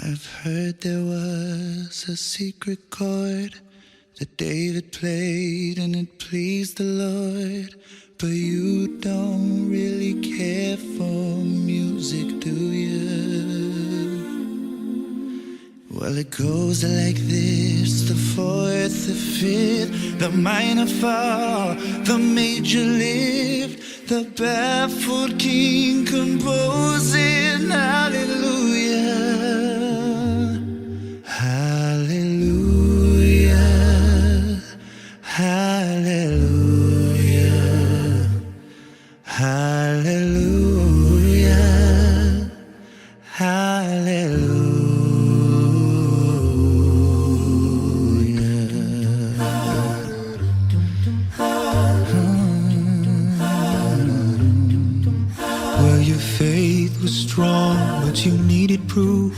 I've heard there was a secret chord that David played and it pleased the Lord. But you don't really care for music, do you? Well, it goes like this: the fourth, the fifth, the minor fall, the major lift, the baffled king composing hallelujah, hallelujah, hallelujah, hallelujah, hallelujah. Well, your faith was strong, but you needed proof.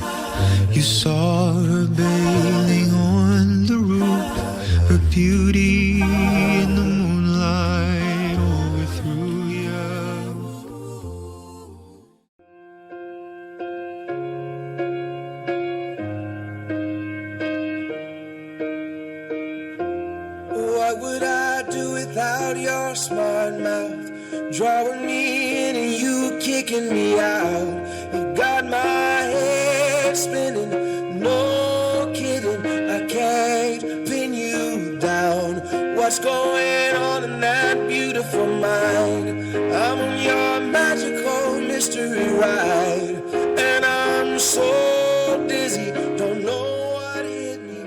You saw her bathing on the roof, her beauty in the moonlight overthrew you. What would I do without your smart mouth? Drawing me in and you kicking me out. You got my head spinning, no kidding. I can't pin you down. What's going on in that beautiful mind? I'm on your magical mystery ride, and I'm so dizzy, don't know what hit me.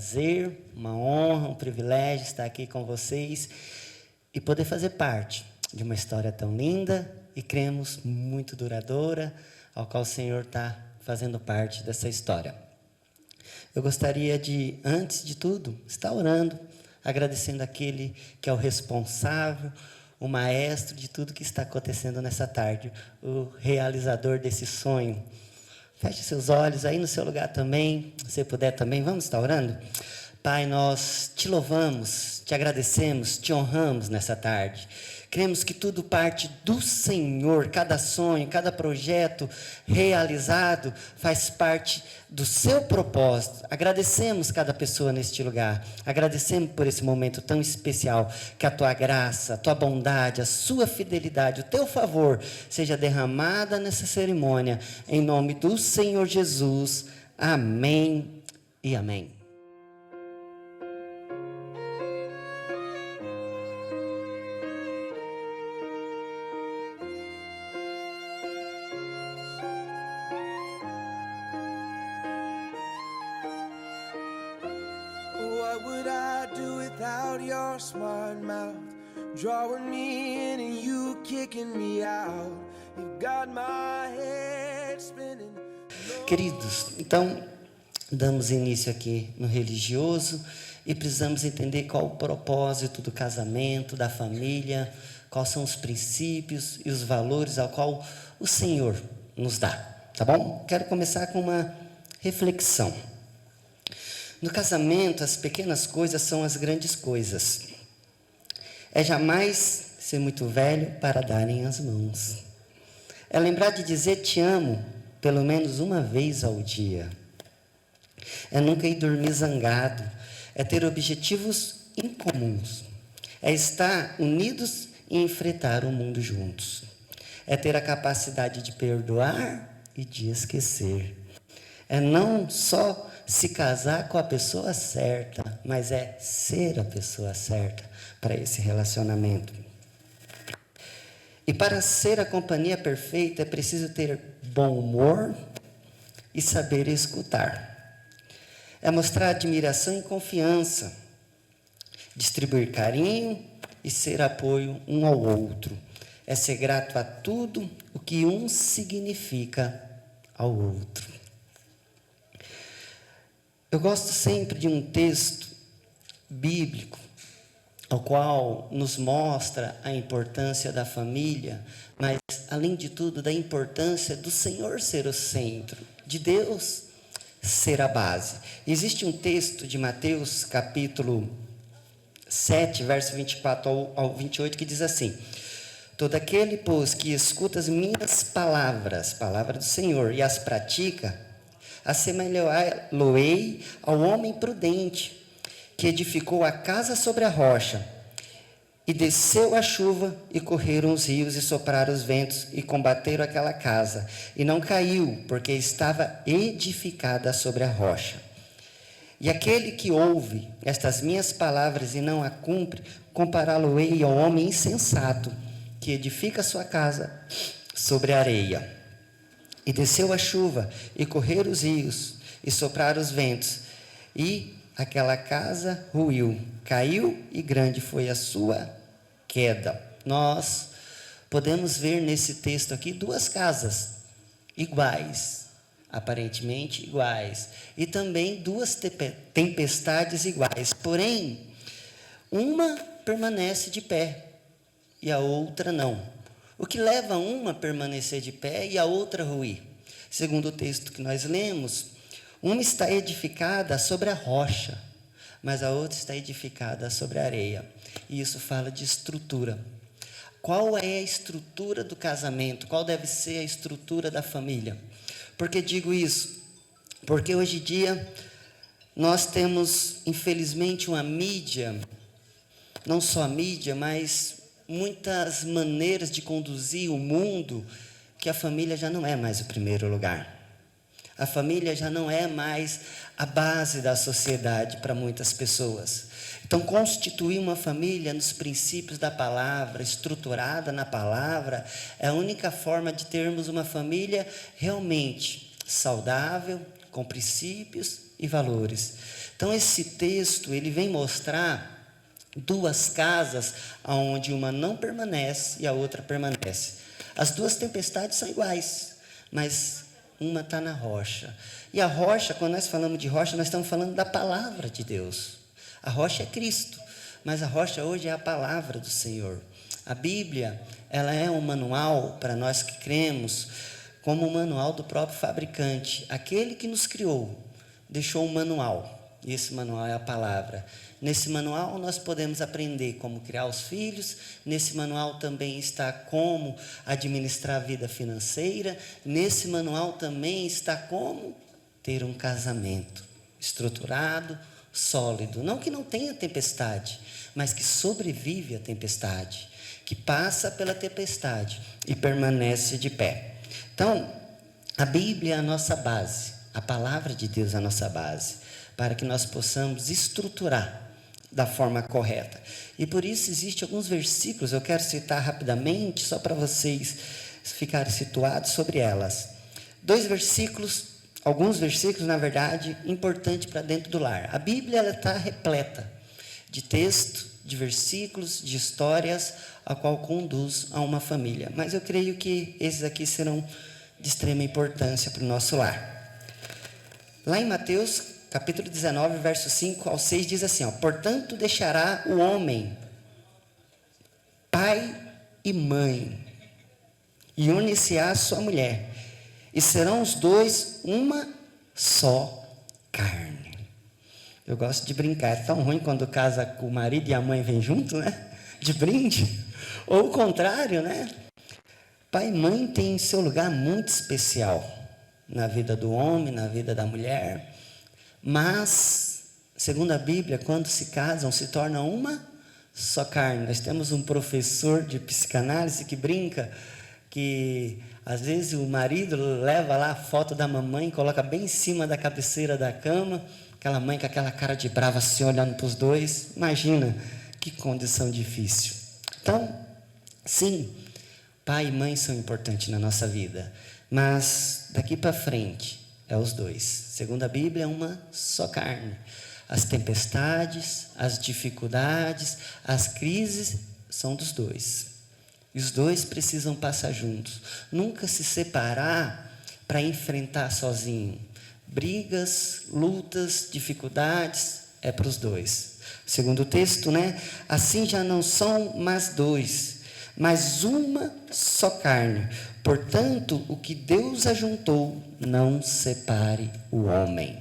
prazer, uma honra, um privilégio estar aqui com vocês e poder fazer parte de uma história tão linda e cremos muito duradoura, ao qual o Senhor está fazendo parte dessa história. Eu gostaria de, antes de tudo, estar orando, agradecendo aquele que é o responsável, o maestro de tudo que está acontecendo nessa tarde, o realizador desse sonho. Feche seus olhos aí no seu lugar também, se puder também, vamos estar orando? Pai, nós te louvamos, te agradecemos, te honramos nessa tarde. Cremos que tudo parte do Senhor, cada sonho, cada projeto realizado faz parte do seu propósito. Agradecemos cada pessoa neste lugar, agradecemos por esse momento tão especial, que a tua graça, a tua bondade, a sua fidelidade, o teu favor seja derramada nessa cerimônia, em nome do Senhor Jesus. Amém e amém. What would I do without your smart mouth? Drawing me in and you kicking me out. You got my head spinning. Queridos, então, damos início aqui no religioso e precisamos entender qual o propósito do casamento, da família, quais são os princípios e os valores ao qual o Senhor nos dá, tá bom? Quero começar com uma reflexão. No casamento, as pequenas coisas são as grandes coisas. É jamais ser muito velho para darem as mãos. É lembrar de dizer te amo pelo menos uma vez ao dia. É nunca ir dormir zangado. É ter objetivos incomuns. É estar unidos e enfrentar o mundo juntos. É ter a capacidade de perdoar e de esquecer. É não só se casar com a pessoa certa, mas é ser a pessoa certa para esse relacionamento. E para ser a companhia perfeita é preciso ter bom humor e saber escutar. É mostrar admiração e confiança, distribuir carinho e ser apoio um ao outro. É ser grato a tudo o que um significa ao outro. Eu gosto sempre de um texto bíblico, ao qual nos mostra a importância da família, mas, além de tudo, da importância do Senhor ser o centro, de Deus ser a base. Existe um texto de Mateus, capítulo 7, verso 24 ao 28, que diz assim: todo aquele, pois, que escuta as minhas palavras, palavra do Senhor, e as pratica, assemelhá-lo-ei ao homem prudente, que edificou a casa sobre a rocha, e desceu a chuva, e correram os rios, e sopraram os ventos, e combateram aquela casa, e não caiu, porque estava edificada sobre a rocha. E aquele que ouve estas minhas palavras e não a cumpre, compará-lo-ei ao homem insensato, que edifica sua casa sobre a areia. E desceu a chuva, e correram os rios, e sopraram os ventos, e aquela casa ruiu, caiu, e grande foi a sua queda. Nós podemos ver nesse texto aqui duas casas iguais, aparentemente iguais, e também duas tempestades iguais, porém, uma permanece de pé, e a outra não. O que leva uma a permanecer de pé e a outra a ruir? Segundo o texto que nós lemos, uma está edificada sobre a rocha, mas a outra está edificada sobre a areia. E isso fala de estrutura. Qual é a estrutura do casamento? Qual deve ser a estrutura da família? Por que digo isso? Porque hoje em dia nós temos, infelizmente, uma mídia, não só a mídia, mas muitas maneiras de conduzir o mundo, que a família já não é mais o primeiro lugar. A família já não é mais a base da sociedade para muitas pessoas. Então, constituir uma família nos princípios da palavra, estruturada na palavra, é a única forma de termos uma família realmente saudável, com princípios e valores. Então esse texto, ele vem mostrar duas casas onde uma não permanece e a outra permanece. As duas tempestades são iguais, mas uma está na rocha. E a rocha, quando nós falamos de rocha, nós estamos falando da palavra de Deus. A rocha é Cristo, mas a rocha hoje é a palavra do Senhor. A Bíblia, ela é um manual para nós que cremos, como o manual do próprio fabricante. Aquele que nos criou deixou um manual, e esse manual é a palavra. Nesse manual nós podemos aprender como criar os filhos, nesse manual também está como administrar a vida financeira, nesse manual também está como ter um casamento estruturado, sólido. Não que não tenha tempestade, mas que sobrevive à tempestade, que passa pela tempestade e permanece de pé. Então, a Bíblia é a nossa base, a palavra de Deus é a nossa base, para que nós possamos estruturar da forma correta. E por isso existem alguns versículos, eu quero citar rapidamente, só para vocês ficarem situados sobre elas. Alguns versículos, na verdade, importantes para dentro do lar. A Bíblia está repleta de texto, de versículos, de histórias, a qual conduz a uma família. Mas eu creio que esses aqui serão de extrema importância para o nosso lar. Lá em Mateus, capítulo 19, verso 5 ao 6, diz assim, ó, portanto deixará o homem pai e mãe, e unir-se-á a sua mulher, e serão os dois uma só carne. Eu gosto de brincar, é tão ruim quando casa com o marido e a mãe vem junto, né? De brinde. Ou o contrário, né? Pai e mãe têm seu lugar muito especial na vida do homem, na vida da mulher. Mas, segundo a Bíblia, quando se casam, se tornam uma só carne. Nós temos um professor de psicanálise que brinca que, às vezes, o marido leva lá a foto da mamãe, coloca bem em cima da cabeceira da cama, aquela mãe com aquela cara de brava assim, olhando para os dois. Imagina que condição difícil. Então, sim, pai e mãe são importantes na nossa vida, mas daqui para frente, é os dois. Segundo a Bíblia, é uma só carne. As tempestades, as dificuldades, as crises são dos dois. E os dois precisam passar juntos. Nunca se separar para enfrentar sozinho. Brigas, lutas, dificuldades, é para os dois. Segundo o texto, né? Assim já não são mais dois, mas uma só carne. Portanto, o que Deus ajuntou, não separe o homem.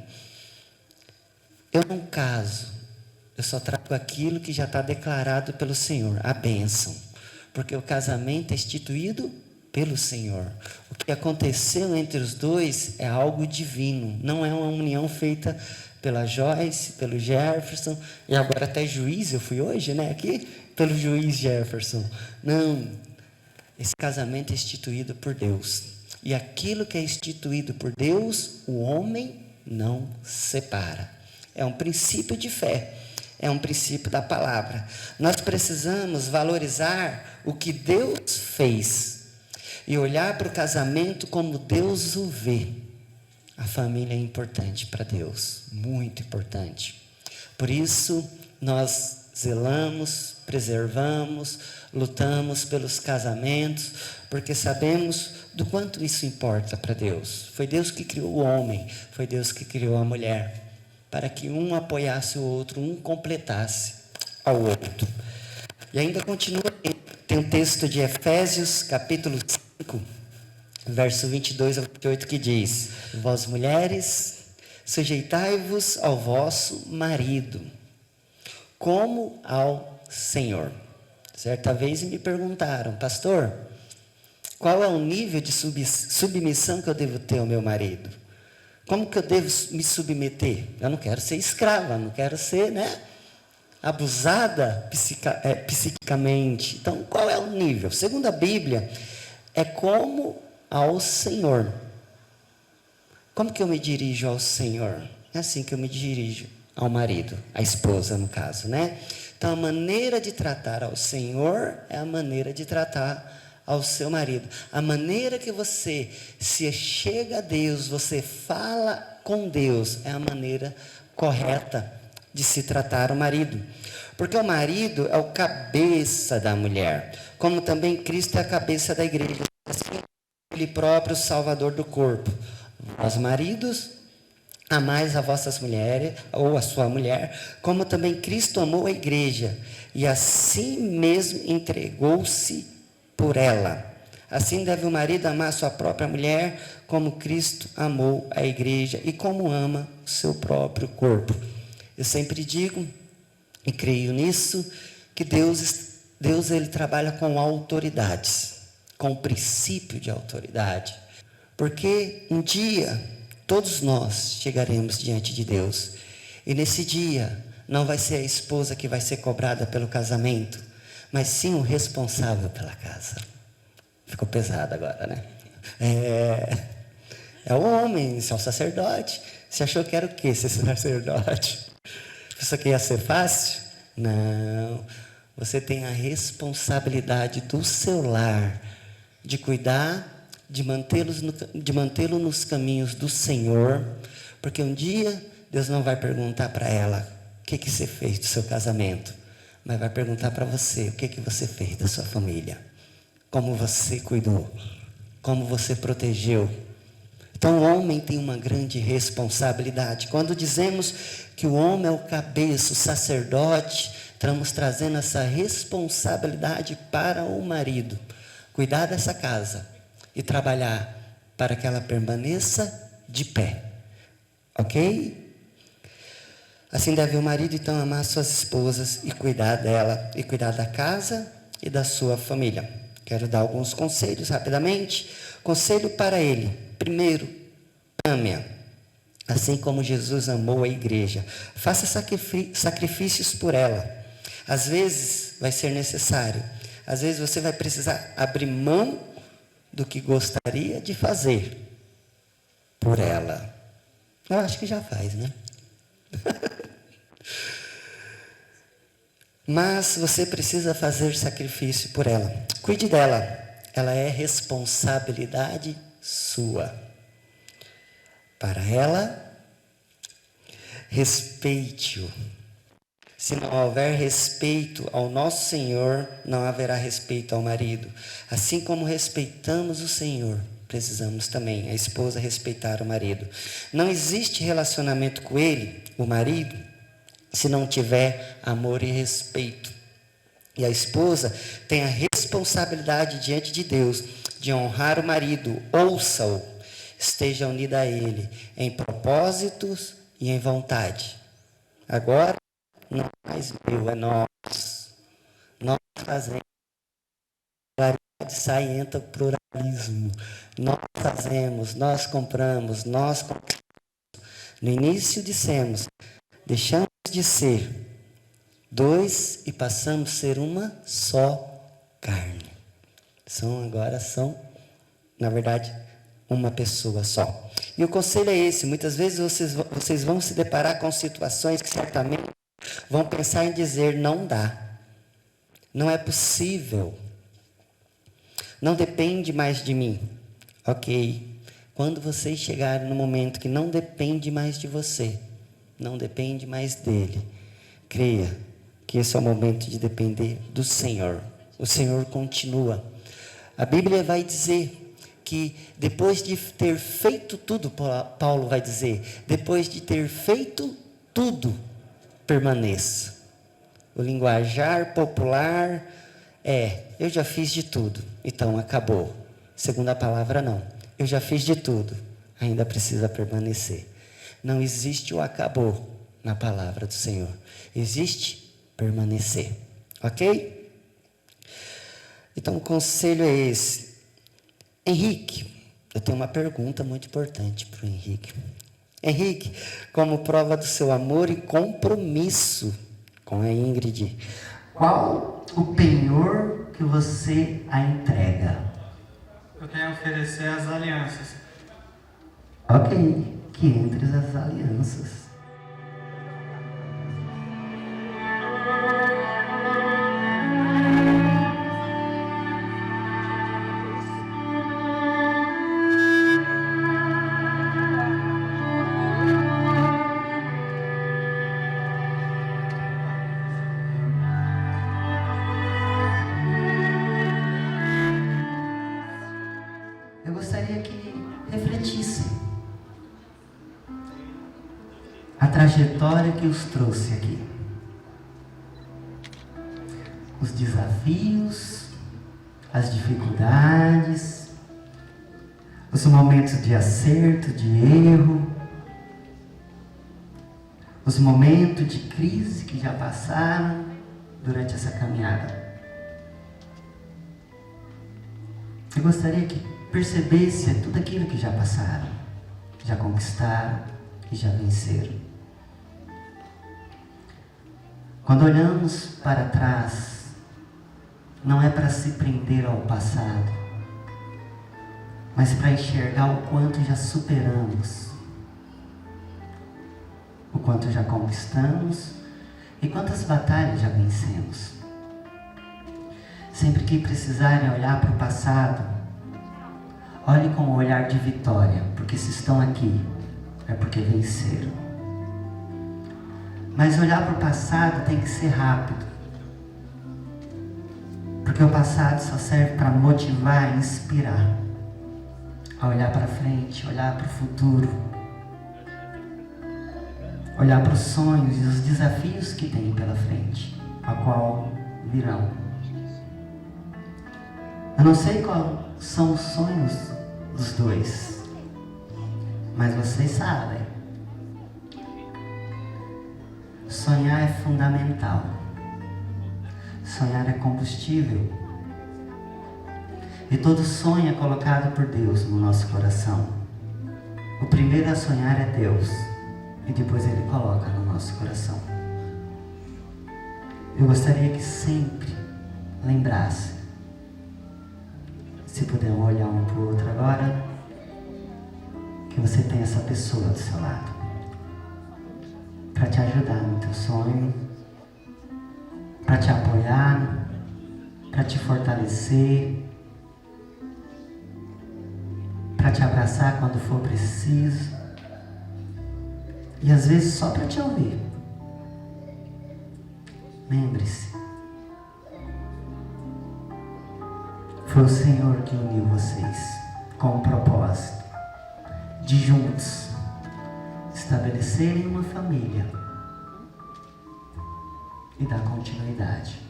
Eu não caso, eu só trago aquilo que já está declarado pelo Senhor, a bênção. Porque o casamento é instituído pelo Senhor. O que aconteceu entre os dois é algo divino, não é uma união feita pela Joyce, pelo Jefferson, e agora até juiz, eu fui hoje, né, aqui, pelo juiz Jefferson. Não. Esse casamento é instituído por Deus. E aquilo que é instituído por Deus, o homem não separa. É um princípio de fé. É um princípio da palavra. Nós precisamos valorizar o que Deus fez. E olhar para o casamento como Deus o vê. A família é importante para Deus. Muito importante. Por isso, nós zelamos, preservamos, lutamos pelos casamentos, porque sabemos do quanto isso importa para Deus. Foi Deus que criou o homem, foi Deus que criou a mulher, para que um apoiasse o outro, um completasse ao outro. E ainda continua, tem um texto de Efésios, capítulo 5, verso 22 a 28, que diz: vós mulheres, sujeitai-vos ao vosso marido, como ao Senhor. Certa vez me perguntaram, pastor, qual é o nível de submissão que eu devo ter ao meu marido? Como que eu devo me submeter? Eu não quero ser escrava, não quero ser, abusada psiquicamente. Então, qual é o nível? Segundo a Bíblia, é como ao Senhor. Como que eu me dirijo ao Senhor? É assim que eu me dirijo ao marido, à esposa, no caso, Então, a maneira de tratar ao Senhor é a maneira de tratar ao seu marido. A maneira que você se chega a Deus, você fala com Deus é a maneira correta de se tratar o marido. Porque o marido é o cabeça da mulher, como também Cristo é a cabeça da igreja, assim, ele próprio salvador do corpo. Vós, maridos, amais a vossas mulheres, ou a sua mulher, como também Cristo amou a igreja, e assim mesmo entregou-se por ela. Assim deve o marido amar a sua própria mulher, como Cristo amou a igreja, e como ama o seu próprio corpo. Eu sempre digo, e creio nisso, que Deus ele trabalha com autoridades, com o princípio de autoridade. Porque um dia, todos nós chegaremos diante de Deus. E nesse dia, não vai ser a esposa que vai ser cobrada pelo casamento, mas sim o responsável pela casa. Ficou pesado agora, né? É o homem, é o sacerdote. Você achou que era o quê, ser sacerdote? Pensou que ia ser fácil? Não. Você tem a responsabilidade do seu lar, de cuidar, de mantê-lo nos caminhos do Senhor, porque um dia Deus não vai perguntar para ela o que você fez do seu casamento, mas vai perguntar para você o que você fez da sua família, como você cuidou, como você protegeu. Então o homem tem uma grande responsabilidade. Quando dizemos que o homem é o cabeça, o sacerdote, estamos trazendo essa responsabilidade para o marido. Cuidar dessa casa e trabalhar para que ela permaneça de pé. Ok? Assim deve o marido então amar suas esposas e cuidar dela, e cuidar da casa e da sua família. Quero dar alguns conselhos rapidamente. Conselho para ele. Primeiro, ame-a, assim como Jesus amou a igreja. Faça sacrifícios por ela. Às vezes vai ser necessário. Às vezes você vai precisar abrir mão do que gostaria de fazer por ela. Eu acho que já faz, né? Mas você precisa fazer sacrifício por ela. Cuide dela. Ela é responsabilidade sua. Para ela, respeite-o. Se não houver respeito ao nosso Senhor, não haverá respeito ao marido. Assim como respeitamos o Senhor, precisamos também, a esposa, respeitar o marido. Não existe relacionamento com ele, o marido, se não tiver amor e respeito. E a esposa tem a responsabilidade diante de Deus de honrar o marido, ouça-o, esteja unida a ele em propósitos e em vontade. Agora, não é mais meu, é nós. Nós fazemos. Claridade sai e entra o pluralismo. Nós fazemos, nós compramos, nós compramos. No início dissemos, deixamos de ser dois e passamos a ser uma só carne. Agora são, na verdade, uma pessoa só. E o conselho é esse, muitas vezes vocês vão se deparar com situações que certamente vão pensar em dizer, não dá, não é possível, não depende mais de mim. Ok, quando vocês chegarem no momento que não depende mais de você, não depende mais dele, creia que esse é o momento de depender do Senhor. O Senhor continua. A Bíblia vai dizer que depois de ter feito tudo, Paulo vai dizer, depois de ter feito tudo, permaneça. O linguajar popular eu já fiz de tudo, então acabou. Segundo a palavra, não. Eu já fiz de tudo, ainda precisa permanecer. Não existe o acabou na palavra do Senhor. Existe permanecer. Ok? Então o conselho é esse. Henrique, eu tenho uma pergunta muito importante para o Henrique. Henrique, como prova do seu amor e compromisso com a Ingrid, qual o penhor que você a entrega? Eu tenho a oferecer as alianças. Ok, que entre as alianças. trajetória que os trouxe aqui. Os desafios, as dificuldades, os momentos de acerto, de erro, os momentos de crise que já passaram durante essa caminhada. Eu gostaria que percebesse tudo aquilo que já passaram, já conquistaram e já venceram. Quando olhamos para trás, não é para se prender ao passado, mas para enxergar o quanto já superamos, o quanto já conquistamos e quantas batalhas já vencemos. Sempre que precisarem olhar para o passado, olhe com um olhar de vitória, porque se estão aqui, é porque venceram. Mas olhar para o passado tem que ser rápido, porque o passado só serve para motivar e inspirar a olhar para frente, olhar para o futuro, olhar para os sonhos e os desafios que tem pela frente, a qual virão. Eu não sei quais são os sonhos dos dois, mas vocês sabem. Sonhar é fundamental. Sonhar é combustível. E todo sonho é colocado por Deus no nosso coração. O primeiro a sonhar é Deus, e depois Ele coloca no nosso coração. Eu gostaria que sempre lembrasse, se puder olhar um para o outro agora, que você tem essa pessoa do seu lado, para te ajudar no teu sonho, para te apoiar, para te fortalecer, para te abraçar quando for preciso, e às vezes só para te ouvir. Lembre-se, foi o Senhor que uniu vocês com o propósito de juntos estabelecerem uma família e dar continuidade.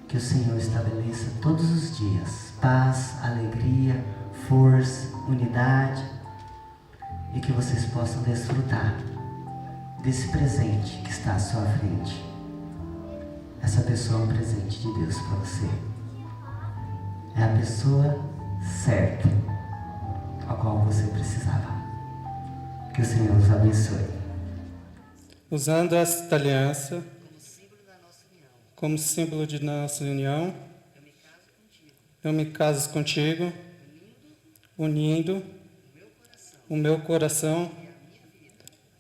Que o Senhor estabeleça todos os dias paz, alegria, força, unidade, e que vocês possam desfrutar desse presente que está à sua frente. Essa pessoa é um presente de Deus para você. É a pessoa certa a qual você precisava. Que o Senhor os abençoe. Usando esta aliança como símbolo de nossa união, eu me caso contigo, unindo o meu coração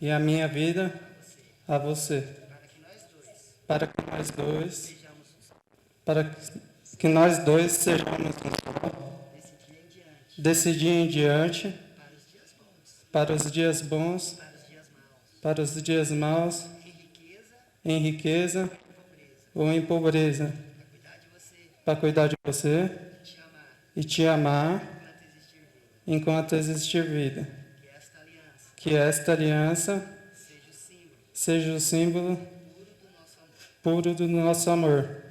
e a minha vida a você, para que nós dois sejamos um só, desse dia em diante, para os dias bons, para os dias maus, em riqueza ou em pobreza, para cuidar de você e te amar enquanto existir vida. Que esta aliança seja o símbolo puro do nosso amor.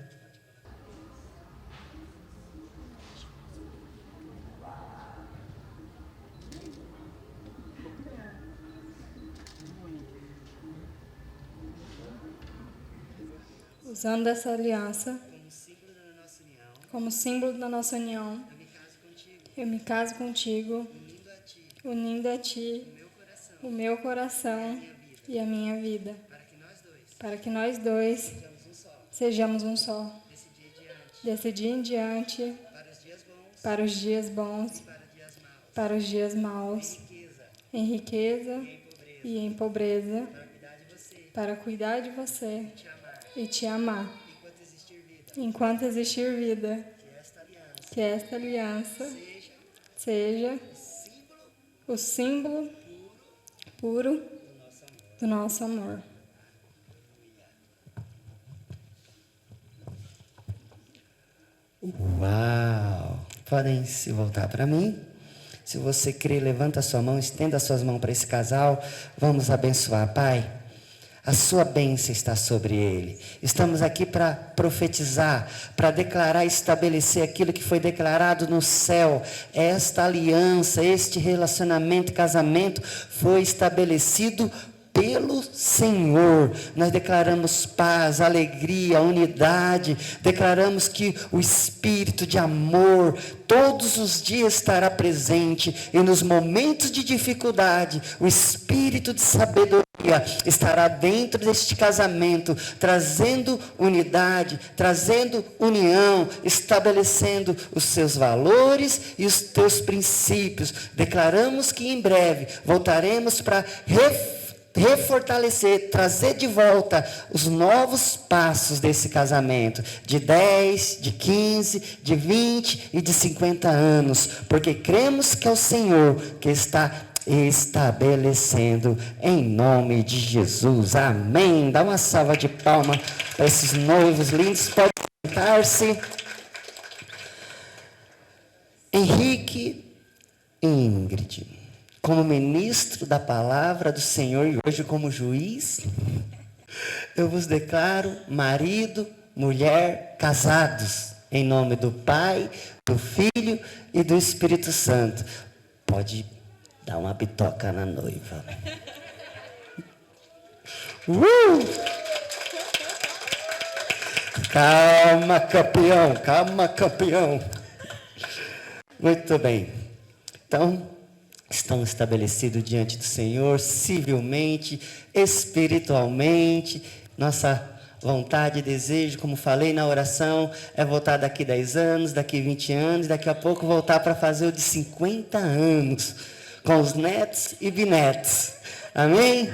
Usando essa aliança como símbolo da nossa união, eu me caso contigo, unindo a ti o meu coração e a minha vida, para que nós dois sejamos um só, desse dia em diante, para os dias bons, para os dias maus, em riqueza e em pobreza, para cuidar de você e te amar, enquanto existir vida. Que esta aliança seja o símbolo puro do nosso amor. Uau! Podem se voltar para mim. Se você crê, levanta a sua mão, estenda as suas mãos para esse casal. Vamos abençoar, Pai. A sua bênção está sobre ele. Estamos aqui para profetizar, para declarar e estabelecer aquilo que foi declarado no céu. Esta aliança, este relacionamento, casamento foi estabelecido pelo Senhor. Nós declaramos paz, alegria, unidade. Declaramos que o Espírito de amor todos os dias estará presente. E nos momentos de dificuldade, o Espírito de sabedoria estará dentro deste casamento, trazendo unidade, trazendo união, estabelecendo os seus valores e os teus princípios. Declaramos que em breve voltaremos para refortalecer, trazer de volta os novos passos desse casamento, de 10, de 15, de 20 e de 50 anos, porque cremos que é o Senhor que está estabelecendo, em nome de Jesus, amém. Dá uma salva de palmas para esses noivos lindos, pode sentar-se. Henrique e Ingrid, como ministro da palavra do Senhor e hoje como juiz, eu vos declaro marido, mulher, casados, em nome do Pai, do Filho e do Espírito Santo. Pode dar uma bitoca na noiva. Calma, campeão, calma, campeão. Muito bem. Então, estamos estabelecidos diante do Senhor, civilmente, espiritualmente. Nossa vontade e desejo, como falei na oração, é voltar daqui 10 anos, daqui 20 anos, daqui a pouco voltar para fazer o de 50 anos, com os netos e bisnetos. Amém?